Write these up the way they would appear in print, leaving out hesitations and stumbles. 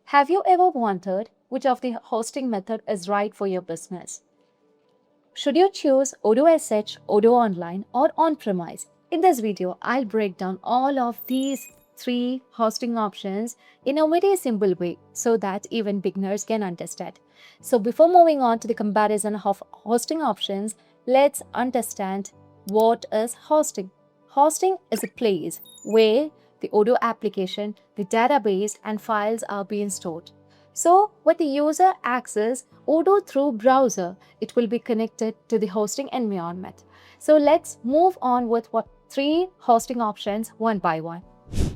Have you ever wondered which of the hosting method is right for your business? Should you choose Odoo.sh, Odoo Online, or on-premise? In this video, I'll break down all of these three hosting options in a very simple way so that even beginners can understand. So before moving on to the comparison of hosting options, let's understand what is hosting. Hosting is a place where the Odoo application, the database, and files are being stored. So when the user accesses Odoo through browser, it will be connected to the hosting environment. So let's move on with three hosting options one by one.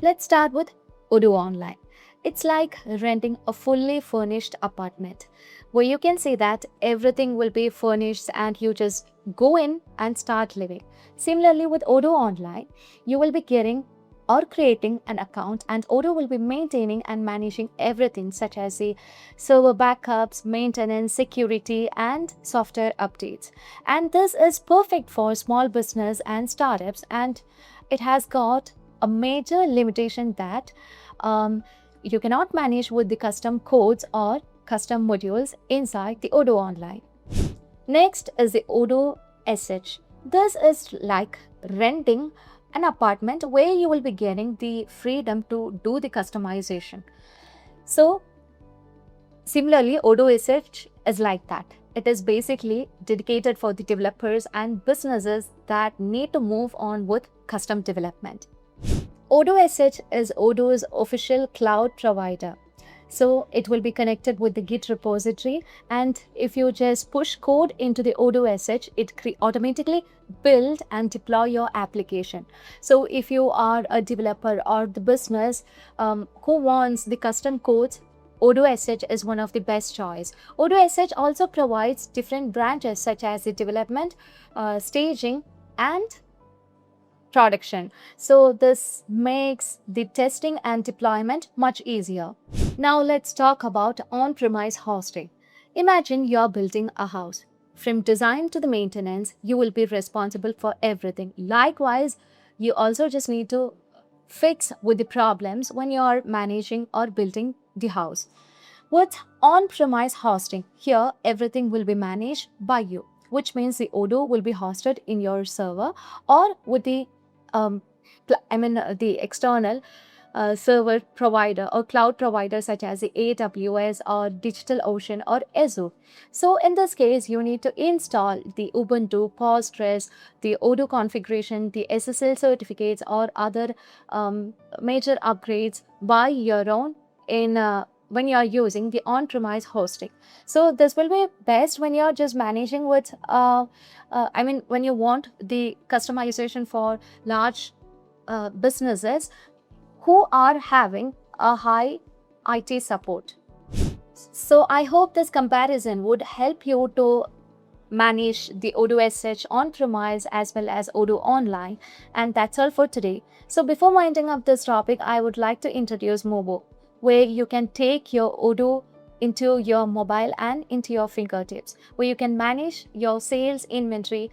Let's start with Odoo Online. It's like renting a fully furnished apartment where you can say that everything will be furnished and you just go in and start living. Similarly, with Odoo Online, you will be getting or creating an account, and Odoo will be maintaining and managing everything such as the server backups, maintenance, security, and software updates. And this is perfect for small business and startups, and it has got a major limitation that you cannot manage with the custom codes or custom modules inside the Odoo Online. Next is the Odoo.sh. This is like renting an apartment where you will be getting the freedom to do the customization. So similarly, Odoo.sh is like that. It is basically dedicated for the developers and businesses that need to move on with custom development. Odoo.sh is Odoo's official cloud provider. So it will be connected with the Git repository, and if you just push code into the Odoo.sh, it automatically build and deploy your application. So if you are a developer or the business who wants the custom codes, Odoo.sh is one of the best choice. Odoo.sh also provides different branches such as the development, staging, and production. So this makes the testing and deployment much easier. Now let's talk about on-premise hosting. Imagine you're building a house. From design to the maintenance, you will be responsible for everything. Likewise, you also just need to fix with the problems when you're managing or building the house. With on-premise hosting, here everything will be managed by you, which means the Odoo will be hosted in your server or with the the external server provider or cloud provider such as the AWS or DigitalOcean or Azure. So in this case, you need to install the Ubuntu, Postgres, the Odoo configuration, the SSL certificates or other major upgrades by your own when you are using the on-premise hosting. So this will be best when you're just managing with, when you want the customization for large businesses who are having a high IT support. So I hope this comparison would help you to manage the Odoo.sh on-premise as well as Odoo Online. And that's all for today. So before winding up this topic, I would like to introduce Mobo, where you can take your Odoo into your mobile and into your fingertips, where you can manage your sales, inventory,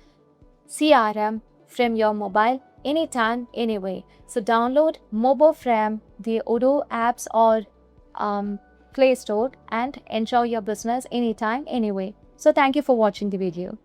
CRM from your mobile anytime, anyway. So download Mobo from the Odoo apps or Play Store and enjoy your business anytime, anyway. So thank you for watching the video.